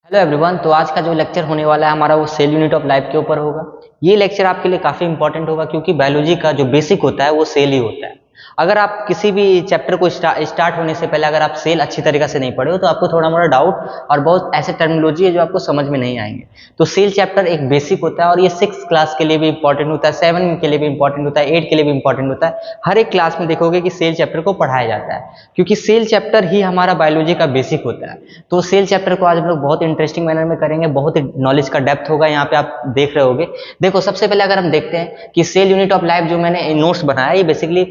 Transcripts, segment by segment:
Hello everyone. तो आज का जो लेक्चर होने वाला है हमारा वो सेल यूनिट ऑफ लाइफ के ऊपर होगा। ये लेक्चर आपके लिए काफ़ी इंपॉर्टेंट होगा क्योंकि बायोलॉजी का जो बेसिक होता है वो सेल ही होता है। अगर आप किसी भी चैप्टर को स्टार्ट होने से पहले अगर आप सेल अच्छी तरीके से नहीं पढ़े हो तो आपको थोड़ा मोड़ा डाउट और बहुत ऐसे टर्मिनोलॉजी है जो आपको समझ में नहीं आएंगे। तो सेल चैप्टर एक बेसिक होता है और ये 6th क्लास के लिए भी इंपॉर्टेंट होता है, 7 के लिए भी इंपॉर्टेंट होता है, 8 के लिए भी इंपॉर्टेंट होता है। हर एक क्लास में देखोगे कि सेल चैप्टर को पढ़ाया जाता है क्योंकि सेल चैप्टर ही हमारा बायोलॉजी का बेसिक होता है। तो सेल चैप्टर को आज हम लोग बहुत इंटरेस्टिंग मैनर में करेंगे, बहुत नॉलेज का डेप्थ होगा। यहाँ पे आप देख रहे होगे। देखो, सबसे पहले अगर हम देखते हैं कि सेल यूनिट ऑफ लाइफ जो मैंने नोट्स बनाया ये बेसिकली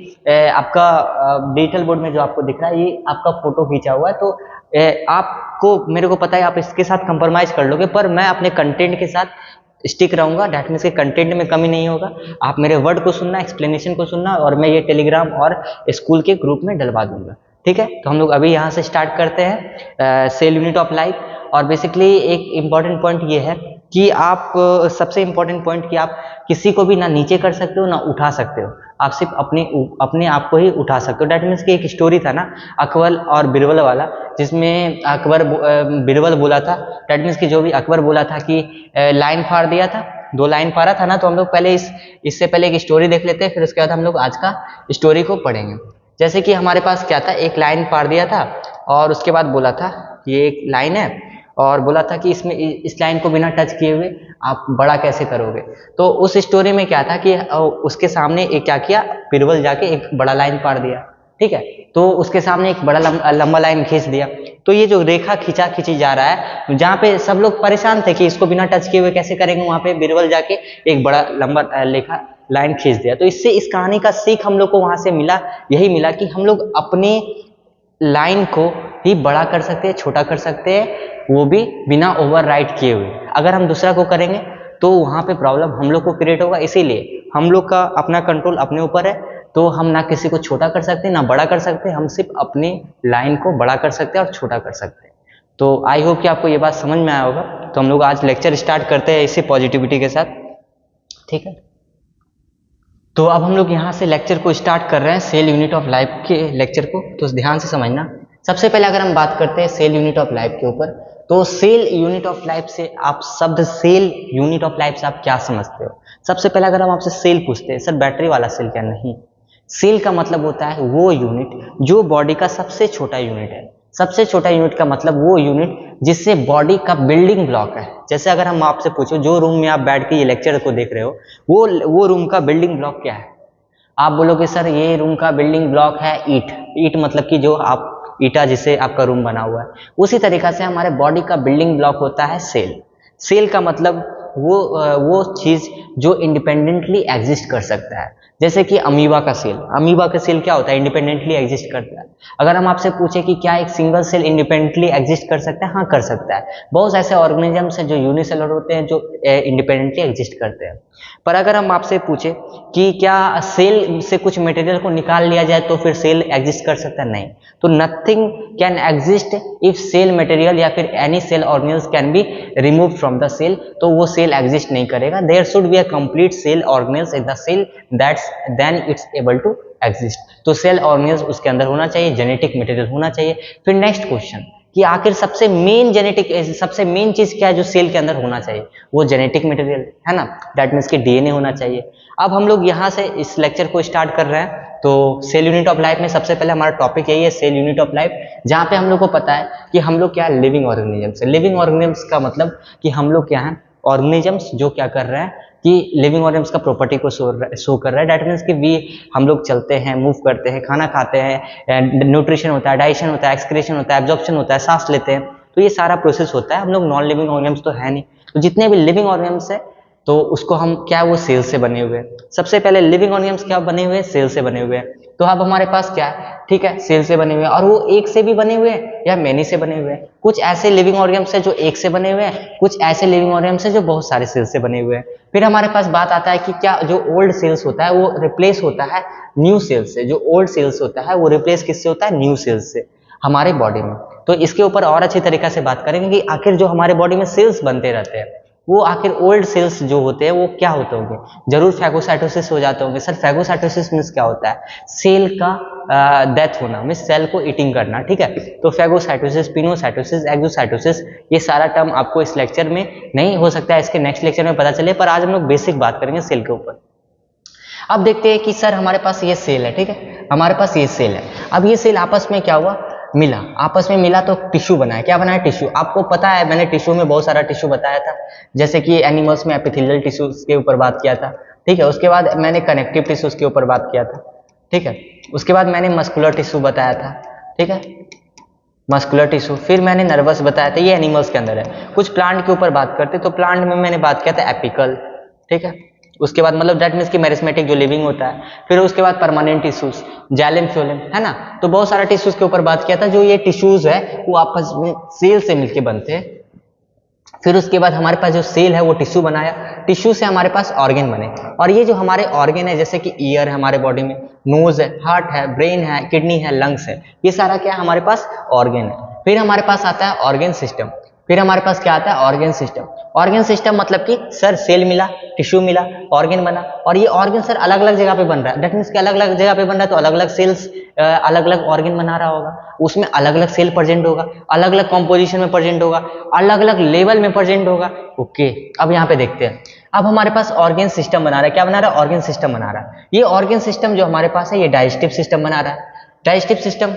आपका डिजिटल बोर्ड में जो आपको दिख रहा है ये आपका फोटो खींचा हुआ है। तो आपको, मेरे को पता है आप इसके साथ कंप्रोमाइज कर लोगे, पर मैं अपने कंटेंट के साथ स्टिक रहूंगा। डैट मीन्स के कंटेंट में कमी नहीं होगा। आप मेरे वर्ड को सुनना, एक्सप्लेनेशन को सुनना और मैं ये टेलीग्राम और स्कूल के ग्रुप में डलवा दूंगा। ठीक है, तो हम लोग अभी यहाँ से स्टार्ट करते हैं सेल यूनिट ऑफ लाइफ। और बेसिकली एक इम्पॉर्टेंट पॉइंट ये है कि आप सबसे इम्पॉर्टेंट पॉइंट कि आप किसी को भी ना नीचे कर सकते हो ना उठा सकते हो। आप सिर्फ अपने आप को ही उठा सकते हो। डैट मीन्स कि एक स्टोरी था ना अकबर और बीरबल वाला, जिसमें अकबर बीरबल बोला था। डैट मीन्स कि जो भी अकबर बोला था कि लाइन फाड़ दिया था, 2 लाइन फाड़ा था ना। तो हम लोग पहले इससे पहले एक स्टोरी देख लेते हैं, फिर उसके बाद हम लोग आज का स्टोरी को पढ़ेंगे। जैसे कि हमारे पास क्या था, एक लाइन फाड़ दिया था और उसके बाद बोला था ये एक लाइन है और बोला था कि इसमें इस लाइन को बिना टच किए हुए आप बड़ा कैसे करोगे। तो उस स्टोरी में क्या था कि उसके सामने एक क्या किया, बीरबल जाके एक बड़ा लाइन फाड़ दिया। ठीक है, तो उसके सामने एक बड़ा लंबा लाइन खींच दिया। तो ये जो रेखा खींची जा रहा है, जहाँ पे सब लोग परेशान थे कि इसको बिना टच किए हुए कैसे करेंगे, वहां पे बीरबल जाके एक बड़ा लंबा लाइन खींच दिया। तो इससे इस कहानी का सीख हम लोग को वहां से मिला, यही मिला कि हम लोग अपने लाइन को ही बड़ा कर सकते हैं, छोटा कर सकते हैं, वो भी बिना ओवरराइड किए हुए। अगर हम दूसरा को करेंगे तो वहां पे प्रॉब्लम हम लोग को क्रिएट होगा। इसीलिए हम लोग का अपना कंट्रोल अपने ऊपर है। तो हम ना किसी को छोटा कर सकते हैं ना बड़ा कर सकते हैं, हम सिर्फ अपनी लाइन को बड़ा कर सकते हैं और छोटा कर सकते हैं। तो आई होप कि आपको ये बात समझ में आया होगा। तो हम लोग आज लेक्चर स्टार्ट करते हैं इसी पॉजिटिविटी के साथ। ठीक है, तो अब हम लोग यहाँ से लेक्चर को स्टार्ट कर रहे हैं, सेल यूनिट ऑफ लाइफ के लेक्चर को। तो ध्यान से समझना। सबसे पहले अगर हम बात करते हैं सेल यूनिट ऑफ लाइफ के ऊपर, तो सेल यूनिट ऑफ लाइफ से आप शब्द सेल यूनिट ऑफ लाइफ से आप क्या समझते हो। सबसे पहले अगर हम आपसे सेल पूछते हैं, सर बैटरी वाला सेल क्या, नहीं। सेल का मतलब होता है वो यूनिट जो बॉडी का सबसे छोटा यूनिट है। सबसे छोटा यूनिट का मतलब वो यूनिट जिससे बॉडी का बिल्डिंग ब्लॉक है। जैसे अगर हम आपसे पूछो जो रूम में आप बैठ के ये लेक्चर को देख रहे हो, वो रूम का बिल्डिंग ब्लॉक क्या है, आप बोलोगे सर ये रूम का बिल्डिंग ब्लॉक है ईट। ईट मतलब कि जो आप ईटा जिससे आपका रूम बना हुआ है। उसी तरीका से हमारे बॉडी का बिल्डिंग ब्लॉक होता है सेल। सेल का मतलब वो चीज जो इंडिपेंडेंटली एग्जिस्ट कर सकता है। जैसे कि अमीबा का सेल, अमीबा का सेल क्या होता है, इंडिपेंडेंटली एग्जिस्ट करता है। अगर हम आपसे पूछे कि क्या एक सिंगल सेल इंडिपेंडेंटली एग्जिस्ट कर सकता है, हाँ कर सकता है। बहुत ऐसे ऑर्गेनिजम्स हैं जो यूनिसेलुलर होते हैं जो इंडिपेंडेंटली एग्जिस्ट करते हैं। पर अगर हम आपसे पूछे कि क्या सेल से कुछ मटेरियल को निकाल लिया जाए तो फिर सेल एग्जिस्ट कर सकता है, नहीं। तो nothing can exist if cell material या फिर any cell organelles can be remove from the cell, तो वो सेल एग्जिस्ट नहीं करेगा। There should be a complete cell organelles in the cell that's then it's able to exist. तो cell organelles उसके अंदर होना चाहिए, जेनेटिक मटेरियल होना चाहिए। फिर नेक्स्ट क्वेश्चन कि आखिर सबसे मेन चीज क्या है जो सेल के अंदर होना चाहिए, वो जेनेटिक मटेरियल है ना। दैट मीन्स कि डीएनए होना चाहिए। अब हम लोग यहाँ से इस लेक्चर को स्टार्ट कर रहे हैं। तो सेल यूनिट ऑफ लाइफ में सबसे पहले हमारा टॉपिक यही है, सेल यूनिट ऑफ लाइफ, जहाँ पे हम लोग को पता है कि हम लोग क्या है, लिविंग ऑर्गेनिजम्स है। लिविंग ऑर्गेनिजम्स का मतलब कि हम लोग क्या है, ऑर्गेनिजम्स जो क्या कर रहे हैं कि लिविंग ऑर्गेनिजम्स का प्रॉपर्टी को शो कर रहा है। दैट मीन्स कि हम लोग चलते हैं, मूव करते हैं, खाना खाते हैं, न्यूट्रिशन होता है, डाइजेशन होता है, एक्सक्रीशन होता है, एब्जॉर्प्शन होता है, सांस लेते हैं। तो ये सारा प्रोसेस होता है। हम लोग नॉन लिविंग ऑर्गेनिजम्स तो है नहीं। तो जितने भी लिविंग ऑर्गेनिजम्स है तो उसको हम क्या, वो सेल से बने हुए हैं। सबसे पहले लिविंग ऑर्गेनिजम्स क्या बने हुए हैं, सेल से बने हुए हैं। तो अब हमारे पास क्या है, ठीक है, सेल से बने हुए हैं। और वो एक से भी बने हुए हैं या मेनी से बने हुए हैं। कुछ ऐसे लिविंग ऑर्गेनिजम्स है जो एक से बने हुए हैं, कुछ ऐसे लिविंग ऑर्गेनिजम्स है जो बहुत सारे सेल से बने हुए हैं। फिर हमारे पास बात आता है कि क्या जो ओल्ड सेल्स होता है वो रिप्लेस होता है न्यू सेल्स से। जो ओल्ड सेल्स होता है वो रिप्लेस किससे होता है, न्यू सेल्स से हमारे बॉडी में। तो इसके ऊपर और अच्छी तरीके से बात करेंगे कि आखिर जो हमारे बॉडी में सेल्स बनते रहते हैं वो आखिर ओल्ड सेल्स जो होते हैं वो क्या होते होंगे, जरूर फैगोसाइटोसिस हो जाते होंगे। सर फैगोसाइटोसिस मीन्स क्या होता है, सेल का डेथ होना, मीन्स सेल को ईटिंग करना, ठीक है। तो फैगोसाइटोसिस, पिनोसाइटोसिस, एक्सोसाइटोसिस, ये सारा टर्म आपको इस लेक्चर में नहीं हो सकता है, इसके नेक्स्ट लेक्चर में पता चले, पर आज हम लोग बेसिक बात करेंगे सेल के ऊपर। अब देखते हैं कि सर हमारे पास ये सेल है, ठीक है, हमारे पास ये सेल है। अब ये सेल आपस में क्या हुआ, मिला, आपस में मिला तो टिश्यू बनाया। क्या बनाया, टिश्यू। आपको पता है मैंने टिश्यू में बहुत सारा टिश्यू बताया था, जैसे कि एनिमल्स में एपिथेलियल टिश्यूज के ऊपर बात किया था, ठीक है। उसके बाद मैंने कनेक्टिव टिश्यूज के ऊपर बात किया था, ठीक है। उसके बाद मैंने मस्कुलर टिश्यू बताया था, ठीक है, मस्कुलर टिश्यू। फिर मैंने नर्वस बताया था, ये एनिमल्स के अंदर है। कुछ प्लांट के ऊपर बात करते तो प्लांट में मैंने बात किया था एपिकल, ठीक है। उसके बाद मतलब दैट मीन्स कि मेरिस्मेटिक जो लिविंग होता है। फिर उसके बाद परमानेंट टिश्यूज, जैलिम फ्लोएम, है ना। तो बहुत सारा टिश्यूज के ऊपर बात किया था। जो ये टिश्यूज है वो आपस में सेल से मिलके बनते हैं। फिर उसके बाद हमारे पास जो सेल है वो टिश्यू बनाया, टिश्यू से हमारे पास ऑर्गेन बने। और ये जो हमारे ऑर्गेन है, जैसे कि ईयर है हमारे बॉडी में, नोज है, हार्ट है, ब्रेन है, किडनी है, लंग्स है, ये सारा क्या है हमारे पास ऑर्गेन है। फिर हमारे पास आता है ऑर्गेन सिस्टम। फिर हमारे पास क्या आता है, ऑर्गेन सिस्टम। ऑर्गेन सिस्टम मतलब कि सर सेल मिला, टिश्यू मिला, ऑर्गेन बना, और ये ऑर्गेन सर अलग अलग जगह पे बन रहा है। दैट मीन्स कि अलग अलग जगह पे बन रहा है तो अलग अलग सेल्स अलग अलग ऑर्गेन बना रहा होगा, उसमें अलग अलग सेल प्रेजेंट होगा, अलग अलग कॉम्पोजिशन में प्रेजेंट होगा, अलग अलग लेवल में प्रेजेंट होगा। ओके, अब यहाँ पे देखते हैं। अब हमारे पास ऑर्गेन सिस्टम बना रहा है, क्या बना रहा है, ऑर्गेन सिस्टम बना रहा है। ये ऑर्गेन सिस्टम जो हमारे पास है ये डाइजेस्टिव सिस्टम बना रहा है, डाइजेस्टिव सिस्टम।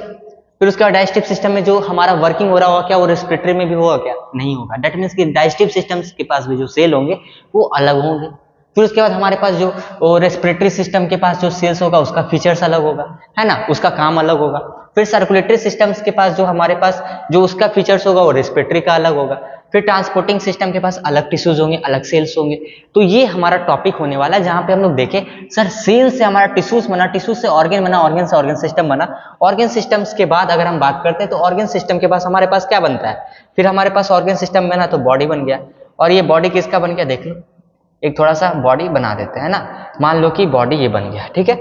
फिर उसके बाद डाइजेस्टिव सिस्टम में जो हमारा वर्किंग हो रहा होगा, क्या वो रेस्पिरेटरी में भी होगा, क्या नहीं होगा। दैट मीन्स कि डाइजेस्टिव सिस्टम्स के पास भी जो सेल होंगे वो अलग होंगे। फिर उसके बाद हमारे पास जो रेस्पिरेटरी सिस्टम के पास जो सेल्स होगा उसका फीचर्स अलग होगा, है ना, उसका काम अलग होगा। फिर सर्कुलेटरी सिस्टम्स के पास जो हमारे पास जो उसका फीचर्स होगा वो रेस्पिरेटरी का अलग होगा। फिर ट्रांसपोर्टिंग सिस्टम के पास अलग टिश्यूज होंगे, अलग सेल्स होंगे। तो ये हमारा टॉपिक होने वाला है, जहां पे हम लोग देखें सर सेल से हमारा टिश्यूज बना, टिश्यूज से ऑर्गेन बना, ऑर्गेन से ऑर्गेन सिस्टम बना। ऑर्गेन सिस्टम्स के बाद अगर हम बात करते हैं तो ऑर्गेन सिस्टम के पास हमारे पास क्या बनता है, फिर हमारे पास ऑर्गेन सिस्टम बना तो बॉडी बन गया। और ये बॉडी किसका बन गया, देख लो, एक थोड़ा सा बॉडी बना देते हैं ना, मान लो कि बॉडी ये बन गया, ठीक है।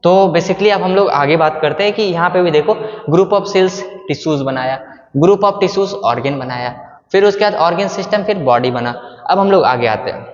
तो बेसिकली अब हम लोग आगे बात करते हैं कि यहाँ पे भी देखो ग्रुप ऑफ सेल्स टिश्यूज बनाया, ग्रुप ऑफ टिश्यूज ऑर्गेन बनाया, फिर उसके बाद ऑर्गेन सिस्टम, फिर बॉडी बना। अब हम लोग आगे आते हैं।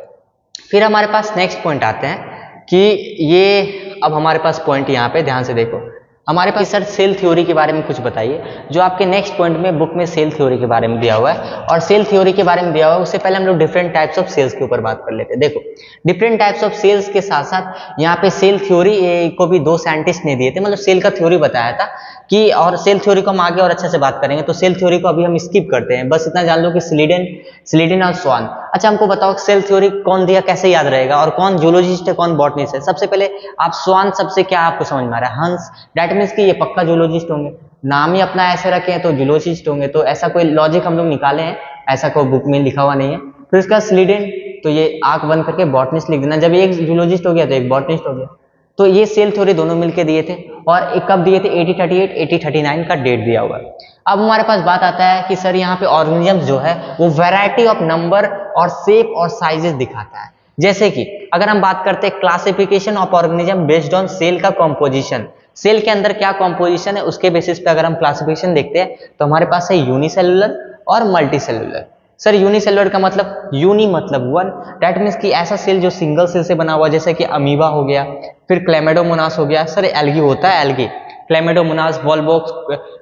फिर हमारे पास नेक्स्ट पॉइंट आते हैं कि ये अब हमारे पास पॉइंट यहाँ पे ध्यान से देखो, हमारे पास सर सेल थ्योरी के बारे में कुछ बताइए, जो आपके नेक्स्ट पॉइंट में बुक में सेल थ्योरी के बारे में दिया हुआ है। और सेल थ्योरी के बारे में दिया हुआ है, उससे पहले हम लोग डिफरेंट टाइप्स ऑफ सेल्स के ऊपर बात कर लेते हैं। देखो डिफरेंट टाइप्स ऑफ सेल्स के साथ साथ यहाँ पे सेल थ्योरी को भी दो साइंटिस्ट ने दिए थे, मतलब सेल का थ्योरी बताया था कि, और सेल थ्योरी को हम आगे और अच्छे से बात करेंगे। तो सेल थ्योरी को अभी हम स्किप करते हैं, बस इतना जान लो कि स्लीडन और स्वान। अच्छा हमको बताओ सेल थ्योरी कौन दिया, कैसे याद रहेगा, और कौन जूलॉजिस्ट है कौन बॉटनिस्ट है। सबसे पहले आप स्वान, सबसे क्या आपको समझ में आ रहा है, हंस, दैट मीन्स कि ये पक्का जूलॉजिस्ट होंगे, नाम ही अपना ऐसे रखे हैं तो जूलॉजिस्ट होंगे। तो ऐसा कोई लॉजिक हम लोग निकाले हैं, ऐसा कोई बुक में लिखा हुआ नहीं है। फिर इसका स्लीडन, तो ये आंख बंद करके बॉटनिस्ट लिख देना, जब एक जूलॉजिस्ट हो गया तो एक बॉटनिस्ट हो गया। तो ये सेल थ्योरी दोनों मिलके दिए थे, और एक कब दिए थे, 1838 1839 का डेट दिया हुआ है। अब हमारे पास बात आता है कि सर यहाँ पे ऑर्गेनिजम्स जो है वो वैरायटी ऑफ नंबर और शेप और साइजेस दिखाता है। जैसे कि अगर हम बात करते हैं classification of organism based on sale का कॉम्पोजिशन, सेल के अंदर क्या कॉम्पोजिशन है उसके बेसिस पे अगर हम क्लासिफिकेशन देखते हैं तो हमारे पास है यूनिसेलुलर और मल्टीसेलुलर। सर यूनिसेलुलर का मतलब, यूनी मतलब वन, दैट मीन्स कि ऐसा सेल जो सिंगल सेल से बना हुआ, जैसे कि अमीबा हो गया, फिर क्लेमेडोमोनास हो गया, सर एल्गी होता है, एल्गी, क्लेमेडोमोनास, वॉलबॉक्स,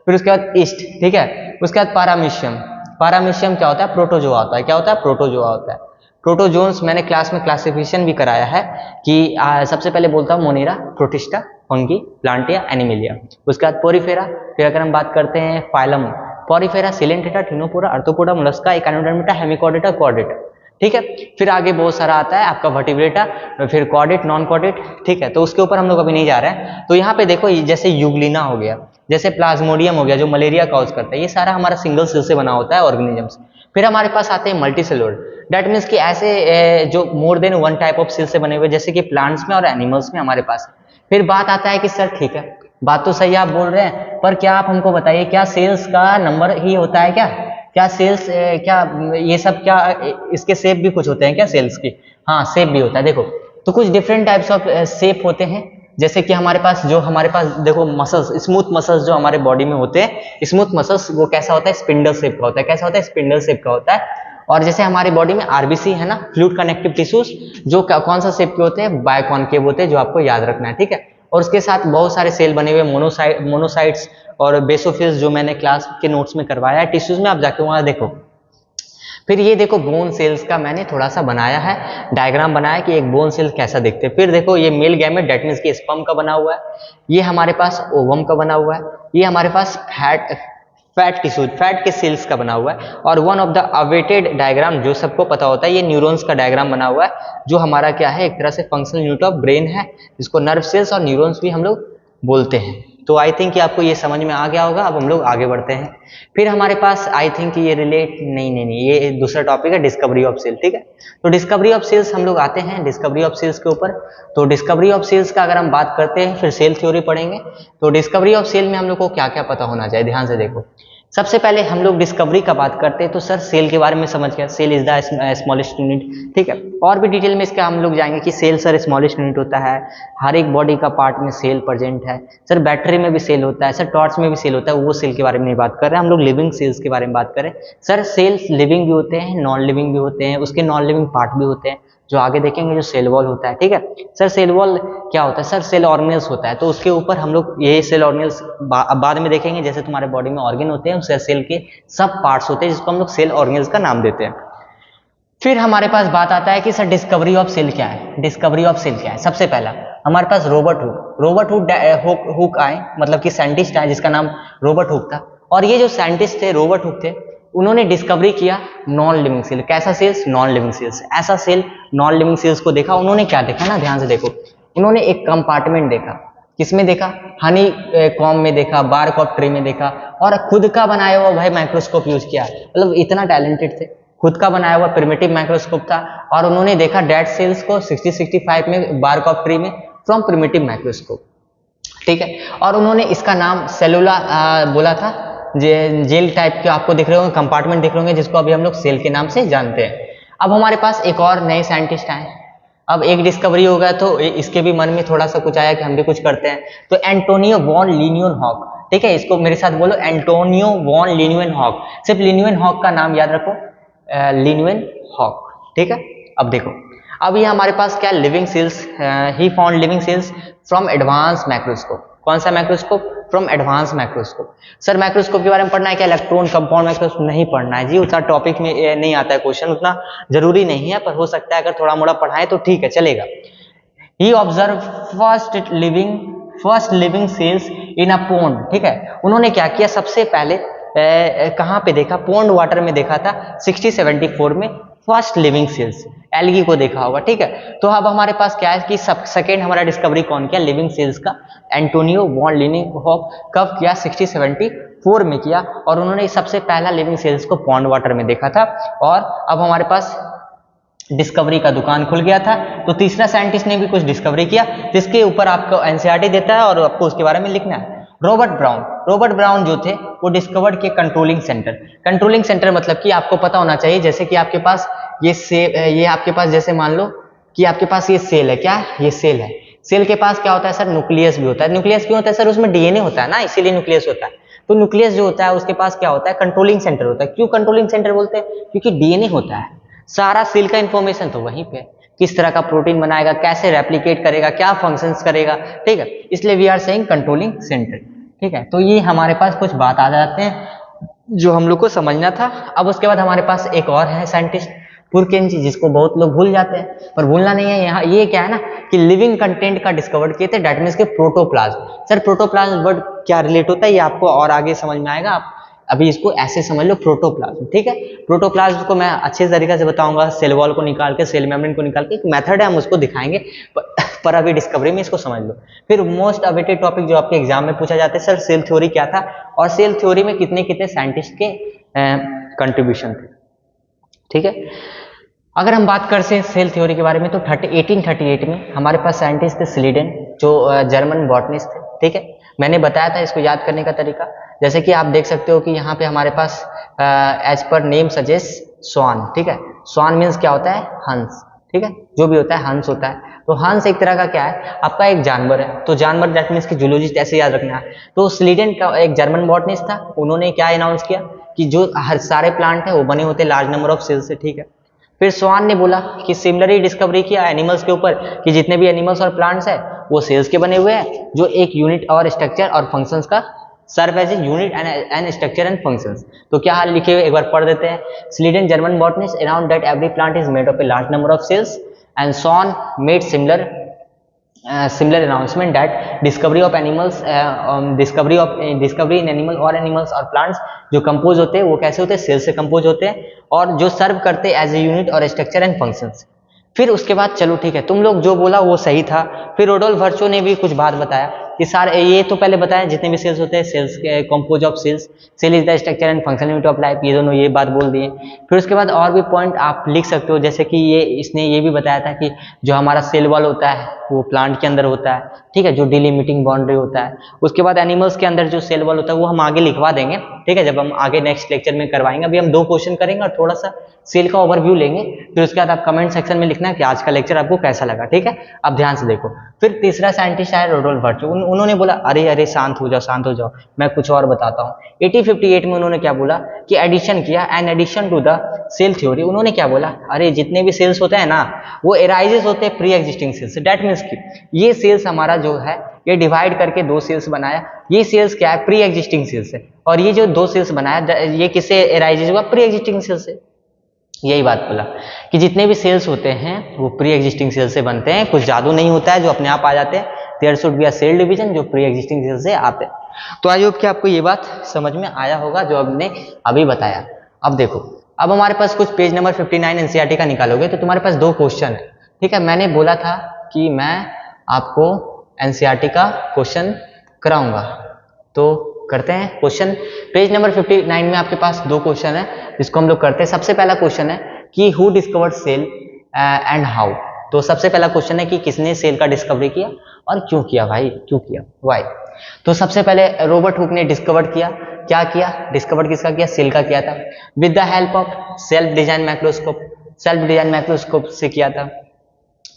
फिर उसके बाद ईस्ट, ठीक है। उसके बाद पारामीशियम, पारामीशियम क्या होता है, प्रोटोजोआ होता है, क्या होता है, प्रोटोजोआ होता है। प्रोटोजोन्स मैंने क्लास में क्लासिफिकेशन भी कराया है कि सबसे पहले बोलता हूँ Monera, Protista, fungi, Plantae, Animalia. उसके बाद पोरीफेरा, फिर अगर हम बात करते हैं phylum, Porifera, Coelenterata, Ctenophora, Arthropoda, Mollusca, Echinodermata, Hemichordata, Chordata, ठीक है। फिर आगे बहुत सारा आता है आपका वर्टिब्रेटा, फिर कॉर्डेट, नॉन कॉर्डेट, ठीक है। तो उसके ऊपर हम लोग अभी नहीं जा रहे हैं। तो यहाँ पे देखो जैसे यूग्लिना हो गया, जैसे प्लाज्मोडियम हो गया जो मलेरिया कॉज करता है, ये सारा हमारा सिंगल सेल से बना होता है ऑर्गेनिजम्स। फिर हमारे पास आते हैं मल्टी सेलुलर, दैट मीन्स कि ऐसे जो more than one type of cell से बने हुए, जैसे कि प्लांट्स में और एनिमल्स में हमारे पास। फिर बात आता है कि सर ठीक है, बात तो सही आप बोल रहे हैं, पर क्या आप हमको बताइए क्या सेल्स का नंबर ही होता है क्या, क्या सेल्स क्या ये सब, क्या इसके शेप भी कुछ होते हैं क्या सेल्स की, हाँ शेप भी होता है। देखो तो कुछ डिफरेंट टाइप्स ऑफ शेप होते हैं, जैसे कि हमारे पास देखो मसल्स, स्मूथ मसल्स जो हमारे बॉडी में होते हैं, स्मूथ मसल्स वो कैसा होता है, स्पिंडल शेप का होता है, कैसा होता है, स्पिंडल शेप का होता है। और जैसे हमारी बॉडी में आरबीसी है ना, फ्लूइड कनेक्टिव टिश्यूज, जो कौन सा शेप के होते हैं, बायकॉन्केव होते हैं, जो आपको याद रखना है, ठीक है। और उसके साथ बहुत सारे सेल बने हुए, मोनोसाइट्स और बेसोफिल्स, जो मैंने क्लास के नोट्स में करवाया है टिश्यूज में, आप जाके वहां देखो। फिर ये देखो बोन सेल्स का मैंने थोड़ा सा बनाया है, डायग्राम बनाया कि एक बोन सेल कैसा दिखते हैं। फिर देखो ये मेल गैमेट, डेट मीन्स की स्पर्म का बना हुआ है, ये हमारे पास ओवम का बना हुआ है, ये हमारे पास फैट टिश्यू, फैट के सेल्स का बना हुआ है। और one of the awaited diagram जो सबको पता होता है, ये न्यूरॉन्स का डायग्राम बना हुआ है, जो हमारा क्या है, एक तरह से फंक्शनल यूनिट ऑफ ब्रेन है, जिसको नर्व सेल्स और न्यूरॉन्स भी हम लोग बोलते हैं। तो आई थिंक कि आपको ये समझ में आ गया होगा। अब हम लोग आगे बढ़ते हैं। फिर हमारे पास आई थिंक ये रिलेट नहीं, ये दूसरा टॉपिक है, डिस्कवरी ऑफ सेल, ठीक है। तो डिस्कवरी ऑफ सेल्स हम लोग आते हैं डिस्कवरी ऑफ सेल्स के ऊपर। तो डिस्कवरी ऑफ सेल्स का अगर हम बात करते हैं, फिर सेल थ्योरी पढ़ेंगे। तो डिस्कवरी ऑफ सेल में हम लोग को क्या क्या पता होना चाहिए, ध्यान से देखो। सबसे पहले हम लोग डिस्कवरी का बात करते हैं, तो सर सेल के बारे में समझ गया, cell is the smallest unit, ठीक है। और भी डिटेल में इसका हम लोग जाएंगे कि सेल सर स्मॉलेस्ट यूनिट होता है, हर एक बॉडी का पार्ट में सेल प्रेजेंट है। सर बैटरी में भी सेल होता है, सर टॉर्च में भी सेल होता है, वो सेल के बारे में नहीं बात कर रहे हैं हम लोग, लिविंग सेल्स के बारे में बात करें। सर सेल्स लिविंग भी होते हैं, नॉन लिविंग भी होते हैं, उसके नॉन लिविंग पार्ट भी होते हैं, जो आगे देखेंगे, जो सेल वॉल होता है, ठीक है। सर सेल वॉल क्या होता है, सर सेल ऑर्गेनल्स होता है, तो उसके ऊपर हम लोग ये सेल ऑर्गेनल्स बाद में देखेंगे। जैसे तुम्हारे बॉडी में ऑर्गन होते हैं, उस सेल के सब पार्ट्स होते हैं, जिसको हम लोग सेल ऑर्गेनल्स का नाम देते हैं। फिर हमारे पास बात आता है कि सर डिस्कवरी ऑफ सेल क्या है, डिस्कवरी ऑफ सेल क्या है। सबसे पहला हमारे पास रॉबर्ट हुक आए, मतलब कि साइंटिस्ट आए जिसका नाम रॉबर्ट हुक था। और ये जो साइंटिस्ट थे, रॉबर्ट हुक थे, उन्होंने डिस्कवरी किया नॉन लिविंग सेल। कैसा सेल्स, नॉन लिविंग सेल्स। ऐसा सेल नॉन लिविंग सेल्स को देखा उन्होंने, क्या देखा ना, ध्यान से देखो। उन्होंने एक कंपार्टमेंट देखा, किसमें देखा, हनी कॉम में देखा, बार्क ऑफ ट्री में देखा, और खुद का बनाया हुआ भाई माइक्रोस्कोप यूज किया। मतलब इतना टैलेंटेड थे, खुद का बनाया हुआ प्रिमिटिव माइक्रोस्कोप था, और उन्होंने देखा डेड सेल्स को 60-65 में बार्क ऑफ ट्री में फ्रॉम प्रिमिटिव माइक्रोस्कोप, ठीक है। और उन्होंने इसका नाम सेलुला बोला था, जेल टाइप के आपको दिख रहे होंगे, कंपार्टमेंट दिख रहे होंगे, जिसको अभी हम लोग सेल के नाम से जानते हैं। अब हमारे पास एक और नए साइंटिस्ट आए। अब एक डिस्कवरी हो गया, तो इसके भी मन में थोड़ा सा कुछ आया कि हम भी कुछ करते हैं। तो एंटोनियो वॉन लीन्यूवेनहॉक, ठीक है, इसको मेरे साथ बोलो, एंटोनियो वॉन लीन्यूवेनहॉक। सिर्फ लीन्यूवेनहॉक का नाम याद रखो, लीन्यूवेनहॉक, ठीक है। अब देखो, अब ये हमारे पास क्या, living cells, he found living cells from advance microscope. कौन सा microscope, from advance microscope. Sir microscope के बारे में पढ़ना है क्या, इलेक्ट्रॉन कंपाउंड माइक्रोस्कोप नहीं पढ़ना है जी, उतना टॉपिक में नहीं आता है क्वेश्चन, उतना जरूरी नहीं है, पर हो सकता है अगर थोड़ा मोड़ा पढ़ाए तो ठीक है, चलेगा। ही ऑब्जर्व फर्स्ट लिविंग सेल्स इन अ पोंड, ठीक है। उन्होंने क्या किया, सबसे पहले कहाँ पे देखा, पोंड वाटर में देखा था 6074 में फर्स्ट लिविंग सेल्स, एल्गी को देखा होगा, ठीक है। तो अब हमारे पास क्या है कि सेकेंड हमारा डिस्कवरी कौन किया, लिविंग सेल्स का, एंटोनियो वॉन लीन्यूवेनहॉक। कब किया, 6074 में किया, और उन्होंने सबसे पहला लिविंग सेल्स को पॉन्ड वाटर में देखा था। और अब हमारे पास डिस्कवरी का दुकान खुल गया था। तो तीसरा साइंटिस्ट ने भी कुछ डिस्कवरी किया, जिसके ऊपर आपको एनसीईआरटी देता है और आपको उसके बारे में लिखना है। रॉबर्ट ब्राउन जो थे, वो डिस्कवर्ड के कंट्रोलिंग सेंटर मतलब कि आपको पता होना चाहिए, जैसे कि आपके पास ये आपके पास, जैसे मान लो कि आपके पास ये सेल है, क्या, ये सेल है। सेल के पास क्या होता है सर, न्यूक्लियस भी होता है। न्यूक्लियस क्यों होता है सर, उसमें डीएनए होता है ना, इसीलिए न्यूक्लियस होता है। तो न्यूक्लियस जो होता है उसके पास क्या होता है, कंट्रोलिंग सेंटर होता है। क्यों कंट्रोलिंग सेंटर बोलते हैं, क्योंकि डीएनए होता है, सारा सेल का इंफॉर्मेशन तो वहीं पे, किस तरह का प्रोटीन बनाएगा, कैसे रेप्लिकेट करेगा, क्या फंक्शंस करेगा, ठीक है। इसलिए we are saying controlling centre, ठीक है। तो ये हमारे पास कुछ बात आ जाते हैं जो हम लोग को समझना था। अब उसके बाद हमारे पास एक और है साइंटिस्ट, पुरकेंजी, जिसको बहुत लोग भूल जाते हैं, पर भूलना नहीं है। यहाँ ये क्या है ना कि लिविंग कंटेंट का डिस्कवर्ड किए थे, डेट मीन्स के प्रोटोप्लाज्म। सर प्रोटोप्लाज्म वर्ड क्या रिलेट होता है, ये आपको और आगे समझ में आएगा, आप अभी इसको ऐसे समझ लो, प्रोटोप्लाज्म, ठीक है। प्रोटोप्लाज्म को मैं अच्छे तरीके से बताऊंगा, सेल वॉल को निकाल के, सेल मेम्ब्रेन को निकाल के, एक मेथड है, हम उसको दिखाएंगे, पर अभी डिस्कवरी में इसको समझ लो। फिर मोस्ट अवेटेड टॉपिक जो आपके एग्जाम में पूछा जाता है, सर सेल थ्योरी क्या था, और सेल थ्योरी में कितने कितने साइंटिस्ट के कंट्रीब्यूशन थे, ठीक है। अगर हम बात करते हैं सेल थ्योरी के बारे में, तो 1838 में हमारे पास साइंटिस्ट थे स्लीडन, जो जर्मन बॉटनिस्ट थे, ठीक है। मैंने बताया था इसको याद करने का तरीका, जैसे कि आप देख सकते हो कि यहाँ पे हमारे पास एज पर नेम सजेस्ट स्वान, ठीक है। स्वान मीन्स क्या होता है, हंस, ठीक है, जो भी होता है हंस होता है। तो हंस एक तरह का क्या है, आपका एक जानवर है, तो जानवर दैट मीन्स की जूलॉजिस्ट, ऐसे याद रखना है। तो स्लीडन का एक जर्मन बॉटनिस्ट था, उन्होंने क्या अनाउंस किया कि जो हर सारे प्लांट है वो बने होते हैं लार्ज नंबर ऑफ सेल्स से, ठीक है। फिर स्वान ने बोला कि सिमिलरली डिस्कवरी किया एनिमल्स के ऊपर कि जितने भी एनिमल्स और प्लांट्स है वो सेल्स के बने हुए हैं, जो एक यूनिट और स्ट्रक्चर और फंक्शंस का serve as a unit and structure and functions. तो क्या हाल लिखे हुए एक बार पढ़ देते हैं। Schleiden German botanist around that every plant is made of a large number of cells and Schwann made similar announcement that discovery in animal और animals और plants जो कंपोज होते हैं वो कैसे होते हैं, सेल से कंपोज होते हैं और जो सर्व करते हैं एज ए यूनिट और स्ट्रक्चर एंड फंक्शंस। फिर उसके बाद चलो ठीक है, तुम लोग जो बोला वो सही था। फिर रोडोल्फ वर्चो ने भी कुछ बात बताया कि सारे ये तो पहले बताया जितने भी सेल्स होते हैं सेल्स के compose of cells, cell is the structure and functional unit of life, ये दोनों ये बात बोल दिए। फिर उसके बाद और भी पॉइंट आप लिख सकते हो, जैसे कि ये इसने ये भी बताया था कि जो हमारा सेल वॉल होता है वो प्लांट के अंदर होता है, ठीक है, जो डिलिमिटिंग बाउंड्री होता है। उसके बाद एनिमल्स के अंदर जो सेल वॉल होता है वो हम आगे लिखवा देंगे, ठीक है, जब हम आगे नेक्स्ट लेक्चर में करवाएंगे। अभी हम 2 क्वेश्चन करेंगे और थोड़ा सा सेल का ओवरव्यू लेंगे। फिर उसके बाद आप कमेंट सेक्शन में लिखना कि आज का लेक्चर आपको कैसा लगा, ठीक है। अब ध्यान से देखो। फिर तीसरा साइंटिस्ट आया रोडोल्फ वर्चो, उन्होंने बोला अरे अरे शांत हो जाओ, मैं कुछ और बताता हूँ। 1858 में उन्होंने क्या बोला कि एडिशन किया, an addition to the cell theory. उन्होंने क्या बोला, अरे जितने भी सेल्स होते हैं ना वो एराइजेस होते हैं pre existing cells. That means की ये सेल्स हमारा जो है ये डिवाइड करके 2 सेल्स बनाया। ये सेल्स क्या है, प्री एग्जिस्टिंग सेल्स है, और ये जो 2 सेल्स बनाया ये किससे एराइजेस हुआ, प्री एग्जिस्टिंग सेल्स से। यही बात बोला कि जितने भी सेल्स होते हैं वो प्री एग्जिस्टिंग सेल से बनते हैं, कुछ जादू नहीं होता है जो अपने आप आ जाते हैं। There should be a cell division जो प्री एग्जिस्टिंग सेल से आते हैं। तो आई होप कि आपको ये बात समझ में आया होगा जो हमने अभी बताया। अब देखो, अब हमारे पास कुछ पेज नंबर 59 एनसीईआरटी का निकालोगे तो तुम्हारे पास 2 क्वेश्चन है, ठीक है। मैंने बोला था कि मैं आपको एनसीईआरटी का क्वेश्चन कराऊंगा, तो करते हैं क्वेश्चन। पेज नंबर 59 में आपके पास 2 क्वेश्चन है जिसको हम लोग करते हैं। सबसे पहला क्वेश्चन है कि who discovered cell and how. तो सबसे पहला क्वेश्चन है कि किसने सेल का डिस्कवरी किया और क्यों किया भाई, क्यों किया, व्हाई। तो सबसे पहले रॉबर्ट हुक ने डिस्कवर्ड किया। क्या किया, डिस्कवर्ड किसका किया, सेल का किया था, with the help of self design microscope से किया था।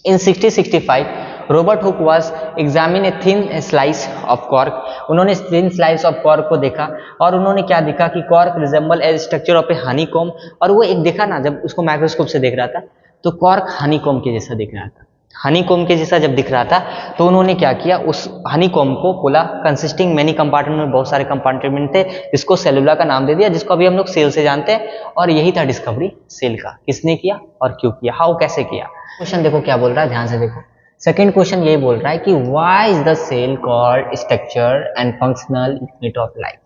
इन 1665 Robert Hooke was examine a thin slice of cork. उन्होंने थिन स्लाइस ऑफ कॉर्क को देखा और उन्होंने क्या देखा कि cork resemble A structure of A honeycomb. और वो एक देखा ना, जब उसको माइक्रोस्कोप से देख रहा था तो कॉर्क हनीकॉम्ब के जैसा दिख रहा था। हनीकॉम्ब के जैसा जब दिख रहा था तो उन्होंने क्या किया, उस हनीकॉम्ब को बोला कंसिस्टिंग मेनी कंपार्टमेंट में बहुत सारे कंपार्टमेंट थे, जिसको सेलुला का नाम दे दिया, जिसको अभी हम लोग सेल से जानते हैं। और यही था डिस्कवरी सेल का, किसने किया और क्यों किया, हाउ कैसे किया। क्वेश्चन देखो क्या बोल रहा है, ध्यान से देखो। सेकेंड क्वेश्चन यही बोल रहा है कि why is the cell called structure and functional unit of life.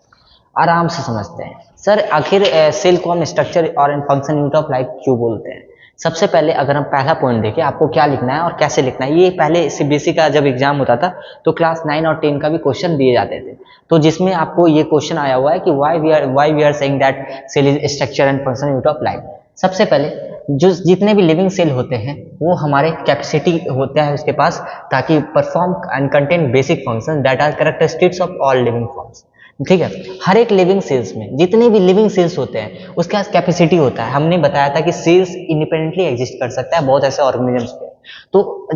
आराम से समझते हैं सर, आखिर सेल को हम स्ट्रक्चर और फंक्शनल यूनिट ऑफ लाइफ क्यों बोलते हैं। सबसे पहले अगर हम पहला पॉइंट देखें, आपको क्या लिखना है और कैसे लिखना है। ये पहले सीबीएसई का जब एग्जाम होता था तो क्लास 9 और 10 का भी क्वेश्चन दिए जाते थे, तो जिसमें आपको ये क्वेश्चन आया हुआ है कि why we are saying that cell is structure and functional unit of life. सबसे पहले जो जितने भी लिविंग सेल होते हैं वो हमारे कैपेसिटी होता है उसके पास, ताकि perform and contain basic function that are characteristics of all living forms, ठीक है। हर एक लिविंग सेल्स में जितने भी लिविंग सेल्स होते हैं उसके पास कैपेसिटी होता है। हमने बताया था कि सेल्स इंडिपेंडेंटली एग्जिस्ट कर सकता है बहुत ऐसे ऑर्गेनिजम्स पे। तो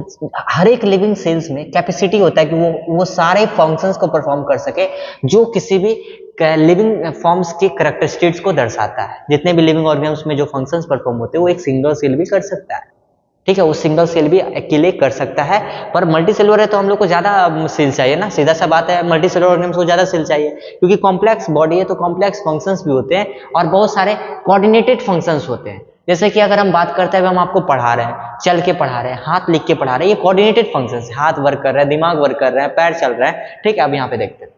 हर एक लिविंग सेल्स में कैपेसिटी होता है कि वो सारे फंक्शंस को परफॉर्म कर सके जो किसी भी लिविंग फॉर्म्स के कैरेक्टरिस्टिक्स को दर्शाता है। जितने भी लिविंग ऑर्गेनिजम्स में जो फंक्शंस परफॉर्म होते हैं वो एक सिंगल सेल भी कर सकता है, ठीक है। वो सिंगल सेल भी अकेले कर सकता है, पर मल्टी सेलुलर है तो हम लोग को ज्यादा सेल चाहिए ना, सीधा सा बात है। मल्टी सेलुलर ऑर्गेनिज्म को ज्यादा सेल चाहिए क्योंकि कॉम्प्लेक्स बॉडी है तो कॉम्प्लेक्स फंक्शंस भी होते हैं और बहुत सारे कोऑर्डिनेटेड फंक्शंस होते हैं। जैसे कि अगर हम बात करते हैं, हम आपको पढ़ा रहे हैं, चल के पढ़ा रहे हैं, हाथ लिख के पढ़ा रहे हैं, ये कोऑर्डिनेटेड फंक्शंस, हाथ वर्क कर रहा है, दिमाग वर्क कर रहा है, पैर चल रहा है, ठीक है। अब यहाँ पे देखते हैं,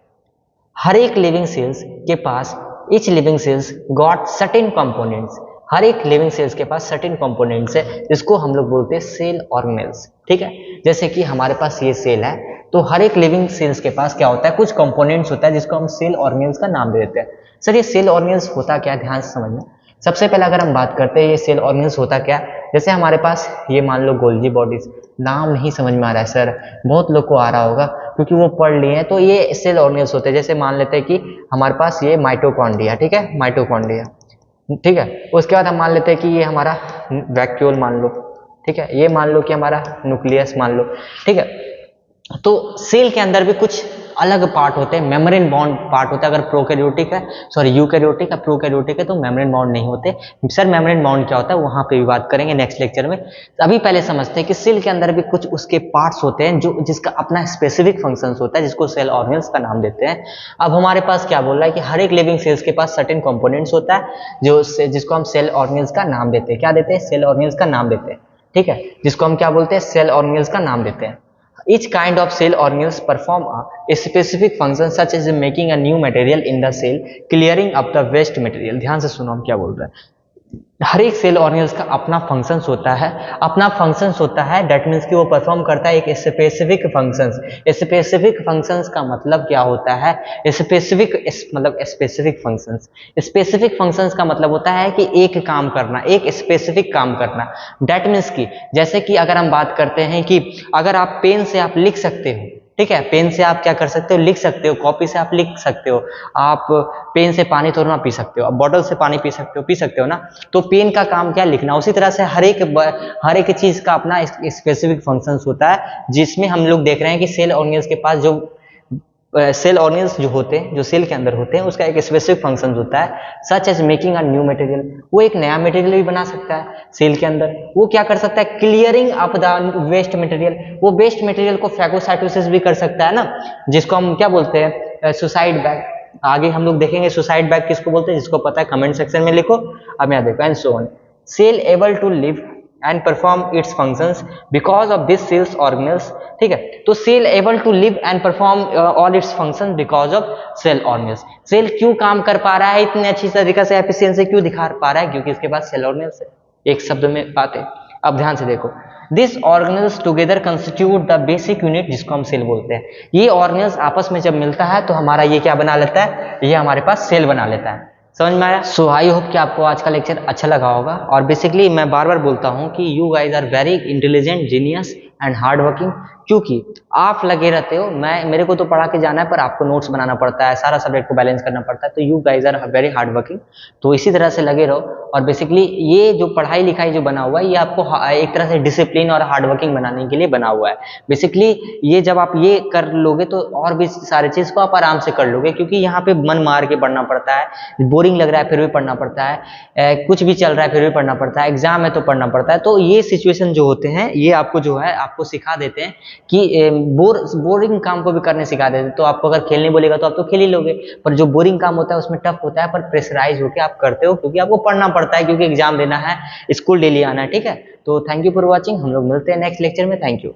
हर एक लिविंग सेल्स के पास each living cells got certain components. हर एक लिविंग सेल्स के पास सर्टेन कंपोनेंट्स है जिसको हम लोग बोलते हैं सेल ऑर्गेनेल्स, ठीक है। जैसे कि हमारे पास ये सेल है तो हर एक लिविंग सेल्स के पास क्या होता है, कुछ कंपोनेंट्स होता है जिसको हम सेल ऑर्गेनेल्स का नाम दे देते हैं। सर ये सेल ऑर्गेनेल्स होता क्या है, ध्यान से समझना। सबसे पहले अगर हम बात करते हैं ये सेल ऑर्गेनेल्स होता क्या, जैसे हमारे पास ये मान लो गोल्जी बॉडीज, नाम नहीं समझ में आ रहा है सर, बहुत लोग को आ रहा होगा क्योंकि वो पढ़ लिए हैं। तो ये सेल ऑर्गेनेल्स होते हैं। जैसे मान लेते हैं कि हमारे पास ये माइटोकॉन्ड्रिया, ठीक है, माइटोकॉन्ड्रिया, ठीक है। उसके बाद हम मान लेते हैं कि ये हमारा वैक्यूल मान लो, ठीक है, ये मान लो कि हमारा न्यूक्लियस मान लो, ठीक है। तो सेल के अंदर भी कुछ अलग पार्ट होते हैं, मेम्ब्रेन बाउंड पार्ट होता है। अगर प्रोकैरियोटिक है, सॉरी यूकैरियोटिक है, प्रोकैरियोटिक है तो मेम्ब्रेन बाउंड नहीं होते। सर मेम्ब्रेन बाउंड क्या होता है वहां पे भी बात करेंगे नेक्स्ट लेक्चर में। अभी पहले समझते हैं कि सेल के अंदर भी कुछ उसके पार्ट्स होते हैं जो जिसका अपना स्पेसिफिक फंक्शंस होता है, जिसको सेल ऑर्गेनल्स का नाम देते हैं। अब हमारे पास क्या बोल रहा है कि हर एक लिविंग सेल्स के पास सर्टेन कंपोनेंट्स होता है जो जिसको हम सेल ऑर्गेनल्स का नाम देते हैं। क्या देते हैं? सेल ऑर्गेनल्स का नाम देते हैं, ठीक है, जिसको हम क्या बोलते हैं? सेल ऑर्गेनल्स का नाम देते हैं। Each kind of cell organelles perform a specific function such as making a new material in the cell, clearing up the waste material। ध्यान से सुनो हम क्या बोल रहे हैं। हर एक सेल ऑर्गेनल्स का अपना फंक्शंस होता है, अपना फंक्शंस होता है। दैट मीन्स कि वो परफॉर्म करता है एक स्पेसिफिक फंक्शंस। स्पेसिफिक फंक्शंस का मतलब क्या होता है? स्पेसिफिक मतलब स्पेसिफिक फंक्शंस, स्पेसिफिक फंक्शंस का मतलब होता है कि एक काम करना, एक स्पेसिफिक काम करना। दैट मीन्स कि जैसे कि अगर हम बात करते हैं कि अगर आप पेन से आप लिख सकते हो, ठीक है, पेन से आप क्या कर सकते हो? लिख सकते हो। कॉपी से आप लिख सकते हो। आप पेन से पानी थोड़ा ना पी सकते हो, आप बॉटल से पानी पी सकते हो ना। तो पेन का काम क्या? लिखना। उसी तरह से हर एक चीज का अपना स्पेसिफिक फंक्शंस होता है, जिसमें हम लोग देख रहे हैं कि सेल ऑर्गेनल्स के पास जो सेल ऑर्गेनल्स जो होते हैं, जो सेल के अंदर होते हैं, उसका एक स्पेसिफिक फंक्शन होता है, such as making a new material. वो एक नया मटेरियल भी बना सकता है सेल के अंदर। वो क्या कर सकता है? Clearing up the waste material. वो वेस्ट मटेरियल को फैगोसाइटोसिस भी कर सकता है ना, जिसको हम क्या बोलते हैं? Suicide bag. आगे हम लोग देखेंगे सुसाइड बैग किसको बोलते हैं। जिसको पता है कमेंट सेक्शन में लिखो। अब यहाँ देखो, and so on. Cell able to live and perform its functions because of this cells organelles, ठीक है। तो cell able to live and perform all its functions because of cell organelles. Cell क्यों काम कर पा रहा है इतने अच्छी तरीके से, एफिशिएंसी क्यों दिखा पा रहा है? क्योंकि इसके पास सेल ऑर्गेनल्स है। एक शब्द में बात है। अब ध्यान से देखो, this organelles together constitute the basic unit, जिसको हम सेल बोलते हैं। ये ऑर्गेनल्स आपस में जब मिलता है तो हमारा ये क्या बना लेता है? ये हमारे पास सेल बना लेता है। समझ में आया? सो आई होप कि आपको आज का लेक्चर अच्छा लगा होगा। और बेसिकली मैं बार बार बोलता हूँ कि you guys are very intelligent, genius and hard working, क्योंकि आप लगे रहते हो। मेरे को तो पढ़ा के जाना है, पर आपको नोट्स बनाना पड़ता है, सारा सब्जेक्ट को बैलेंस करना पड़ता है। तो you guys are very hard working. तो इसी तरह से लगे रहो। और बेसिकली ये जो पढ़ाई लिखाई जो बना हुआ है, ये आपको एक तरह से डिसिप्लिन और हार्ड वर्किंग बनाने के लिए बना हुआ है। बेसिकली ये जब आप ये कर लोगे तो और भी सारी चीज को आप आराम से कर लोगे, क्योंकि यहाँ पे मन मार के पढ़ना पड़ता है, बोरिंग लग रहा है फिर भी पढ़ना पड़ता है, कुछ भी चल रहा है फिर भी पढ़ना पड़ता है, एग्जाम है तो पढ़ना पड़ता है। तो ये सिचुएशन जो होते हैं, ये आपको जो है आपको सिखा देते हैं कि बोरिंग काम को भी करने सिखा देते हैं। तो आपको अगर खेलने बोलेगा तो आप तो खेल ही लोगे, पर जो बोरिंग काम होता है उसमें टफ होता है, पर प्रेशराइज होकर आप करते हो, क्योंकि आपको पढ़ना पड़ता है, क्योंकि एग्जाम देना है, स्कूल डेली आना है, ठीक है। तो थैंक यू फॉर वॉचिंग। हम लोग मिलते हैं नेक्स्ट लेक्चर में। Thank you.